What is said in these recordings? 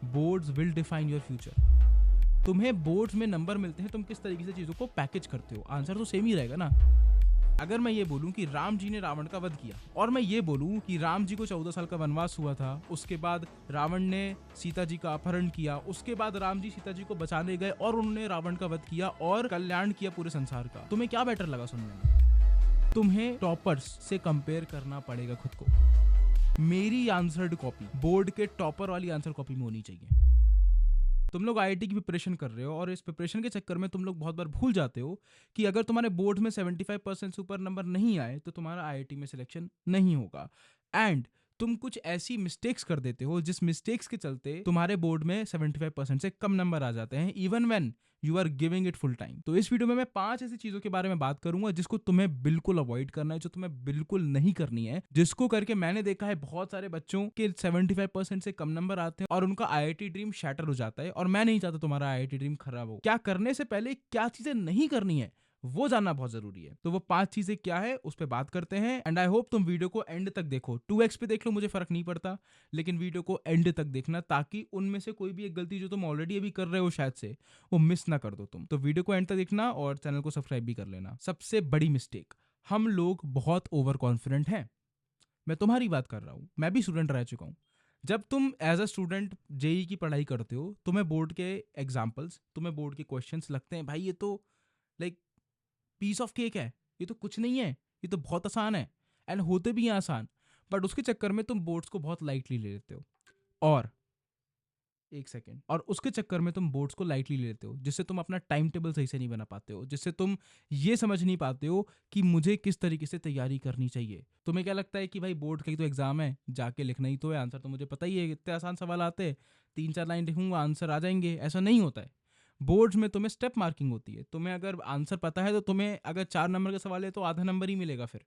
Boards will define your future. तुम्हें boards में number मिलते हैं, तुम किस तरीके से चीज़ों को पैकेज करते हो, आंसर तो सेम ही रहेगा ना। अगर मैं ये बोलूं कि राम जी ने रावण का वध किया, और मैं ये बोलूं कि राम जी को 14 साल का वनवास हुआ था, उसके बाद रावण ने सीता जी का अपहरण किया, उसके बाद राम जी सीता जी को बचाने गए और उन्होंने रावण का वध किया और कल्याण किया पूरे संसार का, तुम्हें क्या बेटर लगा सुनने में? तुम्हें टॉपर्स से कंपेयर करना पड़ेगा खुद को। मेरी आंसर्ड कॉपी बोर्ड के टॉपर वाली आंसर कॉपी में होनी चाहिए। तुम लोग आईआईटी की प्रिपरेशन कर रहे हो और इस प्रिपरेशन के चक्कर में तुम लोग बहुत बार भूल जाते हो कि अगर तुम्हारे बोर्ड में 75% से ऊपर नंबर नहीं आए तो तुम्हारा आईआईटी में सिलेक्शन नहीं होगा। एंड तुम कुछ ऐसी मिस्टेक्स कर देते हो जिस मिस्टेक्स के चलते तुम्हारे बोर्ड में 75% से कम नंबर आ जाते हैं, even when you are giving it full time. तो इस वीडियो में मैं 5 ऐसी चीजों के बारे में बात करूंगा जिसको तुम्हें बिल्कुल अवॉइड करना है, जो तुम्हें बिल्कुल नहीं करनी है, जिसको करके मैंने देखा है बहुत सारे बच्चों के 75% से कम नंबर आते हैं और उनका आईआईटी ड्रीम शैटर हो जाता है। और मैं नहीं चाहता तुम्हारा आईआईटी ड्रीम खराब हो। क्या करने से पहले क्या चीजें नहीं करनी है वो जानना बहुत जरूरी है। तो वो 5 चीजें क्या है उस पर बात करते हैं। एंड आई होप तुम वीडियो को एंड तक देखो। 2x पे देख लो, मुझे फर्क नहीं पड़ता, लेकिन वीडियो को एंड तक देखना ताकि उनमें से कोई भी एक गलती जो तुम ऑलरेडी अभी कर रहे हो शायद से वो मिस ना कर दो तुम। तो वीडियो को एंड तक देखना और चैनल को सब्सक्राइब भी कर लेना। सबसे बड़ी मिस्टेक, हम लोग बहुत ओवर कॉन्फिडेंट हैं। मैं तुम्हारी बात कर रहा हूँ, मैं भी स्टूडेंट रह चुका हूँ। जब तुम एज अ स्टूडेंट जेई की पढ़ाई करते हो, तुम्हें बोर्ड के एग्जाम्पल्स, तुम्हें बोर्ड के क्वेश्चंस लगते हैं भाई ये तो लाइक पीस ऑफ केक है, ये तो कुछ नहीं है, ये तो बहुत आसान है, एंड होते भी हैं आसान, बट उसके चक्कर में तुम बोर्ड्स को बहुत लाइटली ले लेते हो। और एक सेकेंड, और उसके चक्कर में तुम बोर्ड्स को लाइटली ले लेते हो, जिससे तुम अपना टाइम टेबल सही से नहीं बना पाते हो, जिससे तुम ये समझ नहीं पाते हो कि मुझे किस तरीके से तैयारी करनी चाहिए। तुम्हें क्या लगता है कि भाई बोर्ड का ही तो एग्जाम है, जाके लिखना ही तो है, आंसर तो मुझे पता ही है, इतने आसान सवाल आते हैं, 3-4 लाइन लिखूंगा आंसर आ जाएंगे। ऐसा नहीं होता है। बोर्ड्स में तुम्हें स्टेप मार्किंग होती है। तुम्हें अगर आंसर पता है तो तुम्हें अगर 4 नंबर का सवाल है तो आधा नंबर ही मिलेगा फिर,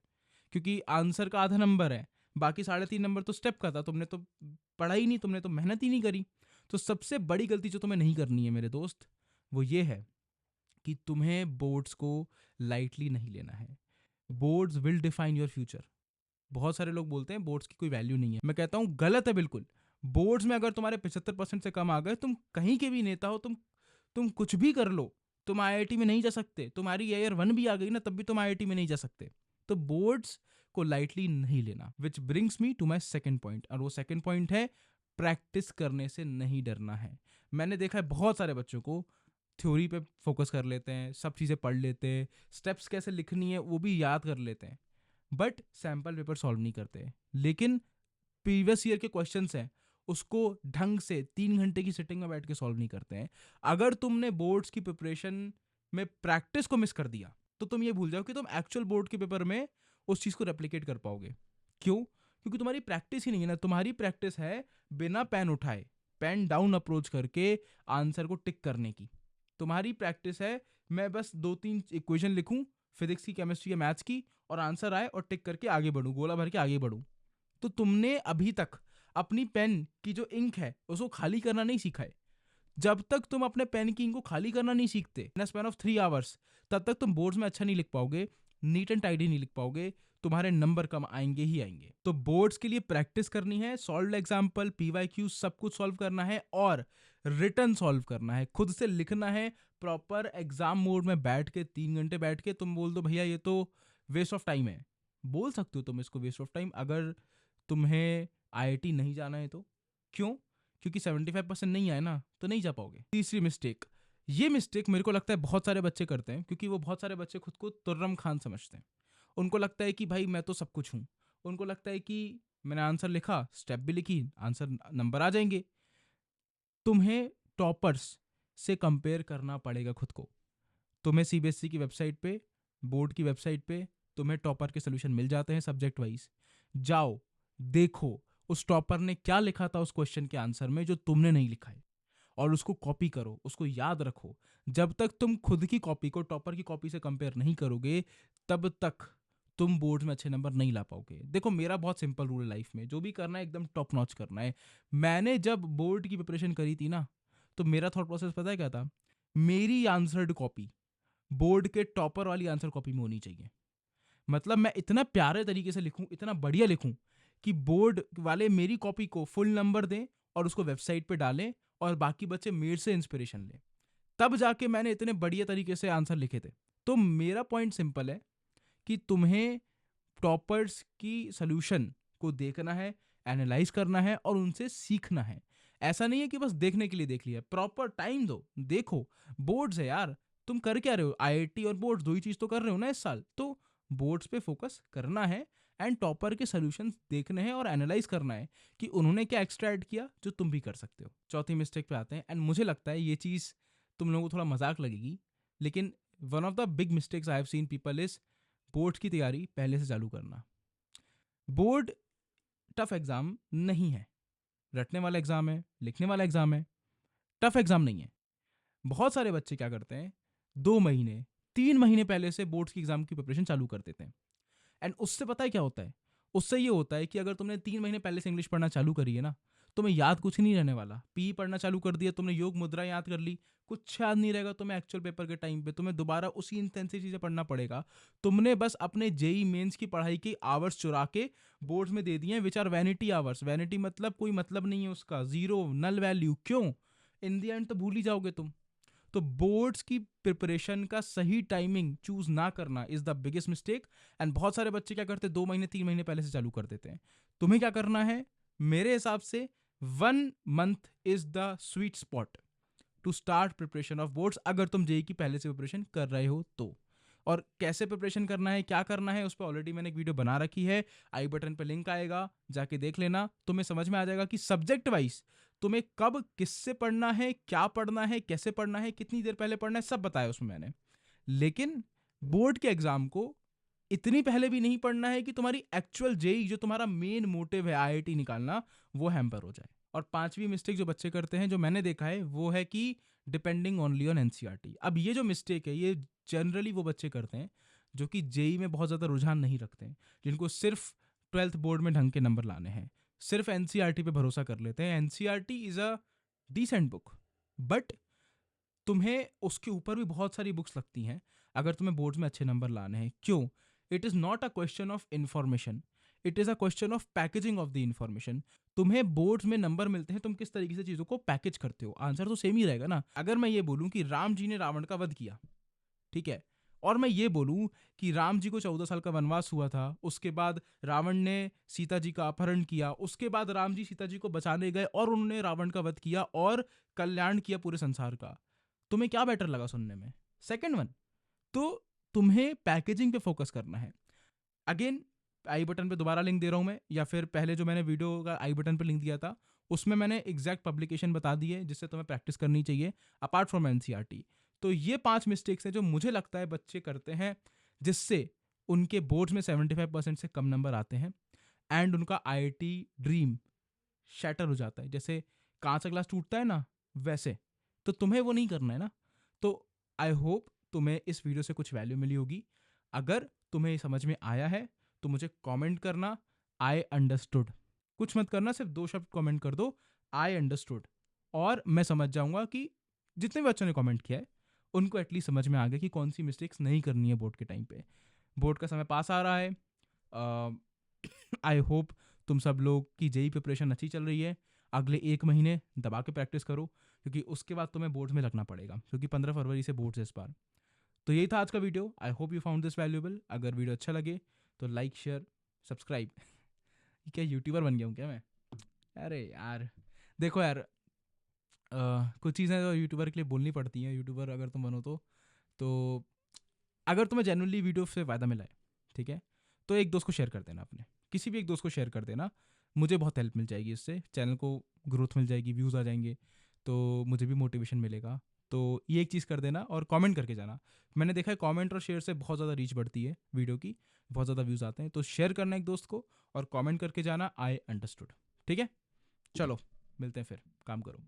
क्योंकि आंसर का आधा नंबर है, बाकी 3.5 नंबर तो स्टेप का था। तुमने तो पढ़ा ही नहीं, तुमने तो मेहनत ही नहीं करी। तो सबसे बड़ी गलती जो तुम्हें नहीं करनी है मेरे दोस्त, वो ये है कि तुम्हें बोर्ड्स को लाइटली नहीं लेना है। Boards will define your future. बहुत सारे लोग बोलते हैं बोर्ड्स की कोई वैल्यू नहीं है, मैं कहता हूँ गलत है बिल्कुल। बोर्ड्स में अगर तुम्हारे 75% से कम आ गए, तुम कहीं के भी नेता हो, तुम कुछ भी कर लो, तुम आईआईटी में नहीं जा सकते। तुम्हारी ईयर 1 भी आ गई ना, तब भी तुम आईआईटी में नहीं जा सकते। तो बोर्ड्स को लाइटली नहीं लेना। Which brings me to my second point, और वो सेकेंड पॉइंट है प्रैक्टिस करने से नहीं डरना है। मैंने देखा है बहुत सारे बच्चों को थ्योरी पे फोकस कर लेते हैं, सब चीज़ें पढ़ लेते हैं, स्टेप्स कैसे लिखनी है वो भी याद कर लेते हैं, बट सैम्पल पेपर सॉल्व नहीं करते। लेकिन प्रीवियस ईयर के क्वेश्चंस हैं उसको ढंग से 3 घंटे की सिटिंग में बैठ के सॉल्व नहीं करते हैं। अगर तुमने बोर्ड्स की प्रिपरेशन में प्रैक्टिस को मिस कर दिया तो तुम ये भूल जाओ कि तुम एक्चुअल बोर्ड के पेपर में उस चीज़ को रेप्लिकेट कर पाओगे। क्यों? क्योंकि तुम्हारी प्रैक्टिस ही नहीं है ना। तुम्हारी प्रैक्टिस है बिना पेन उठाए, पेन डाउन अप्रोच करके आंसर को टिक करने की। तुम्हारी प्रैक्टिस है मैं बस 2-3 इक्वेशन लिखूं, फिजिक्स की, केमिस्ट्री या मैथ्स की, और आंसर आए और टिक करके आगे बढ़ूं, गोला भर के आगे बढ़ूं। तो तुमने अभी तक अपनी पेन की जो इंक है उसको खाली करना नहीं सीखा है। जब तक तुम अपने पेन की इंक को खाली करना नहीं सीखते इन अ स्पैन ऑफ 3 आवर्स, तब तक तुम बोर्ड्स में अच्छा नहीं लिख पाओगे, नीट एंड टाइडी नहीं लिख पाओगे, तुम्हारे नंबर कम आएंगे ही आएंगे। तो बोर्ड्स के लिए प्रैक्टिस करनी है, सॉल्व एग्जाम्पल, पीवाईक्यू सब कुछ सॉल्व करना है, और रिटर्न सॉल्व करना है, खुद से लिखना है प्रॉपर एग्जाम मोड में बैठ के। 3 घंटे बैठ के तुम बोल दो भैया ये तो वेस्ट ऑफ टाइम है, बोल सकते हो तुम इसको वेस्ट ऑफ टाइम अगर तुम्हें आईआईटी नहीं जाना है तो। क्यों? क्योंकि 75% नहीं आए ना तो नहीं जा पाओगे। तीसरी मिस्टेक, ये मिस्टेक मेरे को लगता है बहुत सारे बच्चे करते हैं, क्योंकि वो बहुत सारे बच्चे खुद को तुर्रम खान समझते हैं। उनको लगता है कि भाई मैं तो सब कुछ हूँ। उनको लगता है कि मैंने आंसर लिखा, स्टेप भी लिखी, आंसर नंबर आ जाएंगे। तुम्हें टॉपर्स से कंपेयर करना पड़ेगा खुद को। तुम्हें सीबीएसई की वेबसाइट पे, बोर्ड की वेबसाइट पे तुम्हें टॉपर के सोल्यूशन मिल जाते हैं सब्जेक्ट वाइज। जाओ देखो उस टॉपर ने क्या लिखा था उस क्वेश्चन के आंसर में जो तुमने नहीं लिखा है, और उसको कॉपी करो, उसको याद रखो। जब तक तुम खुद की कॉपी को टॉपर की कॉपी से कंपेयर नहीं करोगे तब तक तुम बोर्ड में अच्छे नंबर नहीं ला पाओगे। देखो मेरा बहुत सिंपल रूल है लाइफ में, जो भी करना है एकदम टॉप नॉच करना है। मैंने जब बोर्ड की प्रिपरेशन करी थी ना, तो मेरा थॉट प्रोसेस पता है क्या था? मेरी आंसर्ड कॉपी बोर्ड के टॉपर वाली आंसर कॉपी में होनी चाहिए। मतलब मैं इतना प्यारे तरीके से लिखूं, इतना बढ़िया लिखूं कि बोर्ड वाले मेरी कॉपी को फुल नंबर दें और उसको वेबसाइट पे डालें, और बाकी बच्चे मेरे से इंस्पिरेशन लें, तब जाके मैंने इतने बढ़िया तरीके से आंसर लिखे थे। तो मेरा पॉइंट सिंपल है कि तुम्हें टॉपर्स की सोल्यूशन को देखना है, एनालाइज करना है और उनसे सीखना है। ऐसा नहीं है कि बस देखने के लिए देख लिया, प्रॉपर टाइम दो, देखो। बोर्ड्स है यार, तुम कर क्या रहे हो? आईआईटी और बोर्ड्स दो ही चीज तो कर रहे हो ना इस साल, तो बोर्ड्स पे फोकस करना है एंड टॉपर के सोल्यूशंस देखने हैं और एनालाइज करना है कि उन्होंने क्या एक्स्ट्रा ऐड किया जो तुम भी कर सकते हो। चौथी मिस्टेक पे आते हैं, एंड मुझे लगता है ये चीज़ तुम लोगों को थोड़ा मजाक लगेगी, लेकिन one of the big mistakes I have seen people is board की तैयारी पहले से चालू करना। बोर्ड टफ एग्जाम नहीं है, रटने वाला एग्जाम है, लिखने वाला एग्जाम है, टफ एग्जाम नहीं है। बहुत सारे बच्चे क्या करते हैं, 2 महीने 3 महीने पहले से बोर्ड्स की एग्जाम की प्रिपरेशन चालू कर देते हैं। एंड उससे पता है क्या होता है? उससे ये होता है कि अगर तुमने 3 महीने पहले से इंग्लिश पढ़ना चालू करी है ना, तुम्हें याद कुछ नहीं रहने वाला। पी पढ़ना चालू कर दिया तुमने, योग मुद्रा याद कर ली, कुछ याद नहीं रहेगा तुम्हें। एक्चुअल पेपर के टाइम पे तुम्हें दोबारा उसी इंटेंसिटी से पढ़ना पड़ेगा। तुमने बस अपने जेई मेंस की पढ़ाई के आवर्स चुरा के बोर्ड्स में दे दिए हैं, which are vanity hours. Vanity मतलब कोई मतलब नहीं है उसका, जीरो, नल वैल्यू। क्यों? इन दी एंड तो भूल ही जाओगे तुम। तो बोर्ड्स की प्रिपरेशन का सही टाइमिंग चूज ना करना is the biggest mistake. And बहुत सारे बच्चे क्या करते हैं, 2 महीने 3 महीने पहले से चालू कर देते हैं। तुम्हें क्या करना है? मेरे हिसाब से 1 month is the sweet spot to start preparation of boards, अगर तुम जेई की पहले से प्रिपरेशन कर रहे हो तो। और कैसे प्रिपरेशन करना है, क्या करना है, उस पर ऑलरेडी मैंने एक वीडियो बना रखी है, आई बटन पे लिंक आएगा, जाके देख लेना। तुम्हें समझ में आ जाएगा कि सब्जेक्ट वाइज तुम्हें कब किससे पढ़ना है, क्या पढ़ना है, कैसे पढ़ना है, कितनी देर पहले पढ़ना है, सब बताया उसमें मैंने। लेकिन बोर्ड के एग्जाम को इतनी पहले भी नहीं पढ़ना है कि तुम्हारी एक्चुअल जेई, जो तुम्हारा मेन मोटिव है आईआईटी निकालना, वो हैम्पर हो जाए। और पांचवी मिस्टेक जो बच्चे करते हैं, जो मैंने देखा है, वो है कि डिपेंडिंग ओनली ऑन एनसीईआरटी। अब ये जो मिस्टेक है, ये जनरली वो बच्चे करते हैं जो कि जेई में बहुत ज़्यादा रुझान नहीं रखते हैं, जिनको सिर्फ 12th बोर्ड में ढंग के नंबर लाने हैं, सिर्फ एनसीईआरटी पे भरोसा कर लेते हैं। NCERT is a decent book, but तुम्हें उसके ऊपर भी बहुत सारी बुक्स लगती हैं अगर तुम्हें बोर्ड्स में अच्छे नंबर लाने हैं। क्यों? It is not a question of information, it is a question of packaging of the information. तुम्हें बोर्ड्स में नंबर मिलते हैं, तुम किस तरीके से चीज़ों को पैकेज करते हो। आंसर तो सेम ही रहेगा ना। अगर मैं ये बोलूँ कि राम जी ने रावण का वध किया, ठीक है, और मैं ये बोलूं कि राम जी को 14 साल का वनवास हुआ था, उसके बाद रावण ने सीता जी का अपहरण किया, उसके बाद राम जी सीता जी को बचाने गए और उन्होंने रावण का वध किया और कल्याण किया पूरे संसार का, तुम्हें क्या बेटर लगा सुनने में? Second one. तो तुम्हें पैकेजिंग पे फोकस करना है। अगेन, आई बटन पे दोबारा लिंक दे रहा हूं मैं, या फिर पहले जो मैंने वीडियो का आई बटन पे लिंक दिया था, उसमें मैंने एग्जैक्ट पब्लिकेशन बता दी है जिससे तुम्हें प्रैक्टिस करनी चाहिए अपार्ट फ्रॉम एनसीईआरटी। तो ये 5 मिस्टेक्स हैं जो मुझे लगता है बच्चे करते हैं, जिससे उनके बोर्ड्स में 75% से कम नंबर आते हैं एंड उनका आईआईटी ड्रीम शैटर हो जाता है। जैसे कांच का ग्लास टूटता है ना, वैसे। तो तुम्हें वो नहीं करना है ना। तो आई होप तुम्हें इस वीडियो से कुछ वैल्यू मिली होगी। अगर तुम्हें समझ में आया है तो मुझे कमेंट करना, आई अंडरस्टूड। कुछ मत करना, सिर्फ 2 शब्द कमेंट कर दो, आई अंडरस्टूड, और मैं समझ जाऊंगा कि जितने भी बच्चों ने कमेंट किया है उनको एटलीस्ट समझ में आ गया कि कौन सी मिस्टेक्स नहीं करनी है बोर्ड के टाइम पे। बोर्ड का समय पास आ रहा है। आई होप तुम सब लोग की जेई प्रिपरेशन अच्छी चल रही है। अगले 1 महीने दबा के प्रैक्टिस करो, क्योंकि उसके बाद तुम्हें बोर्ड्स में लगना पड़ेगा, क्योंकि 15 फरवरी से बोर्ड्स है इस बार। तो यही था आज का video. I hope you found this valuable. अगर वीडियो अच्छा लगे तो लाइक, शेयर, सब्सक्राइब। क्या यूट्यूबर बन गया हूँ क्या मैं? अरे यार, देखो यार, कुछ चीज़ें तो यूट्यूबर के लिए बोलनी पड़ती हैं। यूट्यूबर अगर तुम बनो तो अगर तुम्हें जेन्युइनली वीडियो से फ़ायदा मिला है, ठीक है, तो एक दोस्त को शेयर कर देना, अपने किसी भी एक दोस्त को शेयर कर देना। मुझे बहुत हेल्प मिल जाएगी इससे, चैनल को ग्रोथ मिल जाएगी, व्यूज़ आ जाएंगे, तो मुझे भी मोटिवेशन मिलेगा। तो ये एक चीज़ कर देना और कमेंट करके जाना। मैंने देखा है कमेंट और शेयर से बहुत ज़्यादा रीच बढ़ती है वीडियो की, बहुत ज़्यादा व्यूज़ आते हैं। तो शेयर करना एक दोस्त को और कमेंट करके जाना, आई अंडरस्टूड। ठीक है, चलो मिलते हैं फिर, काम करो।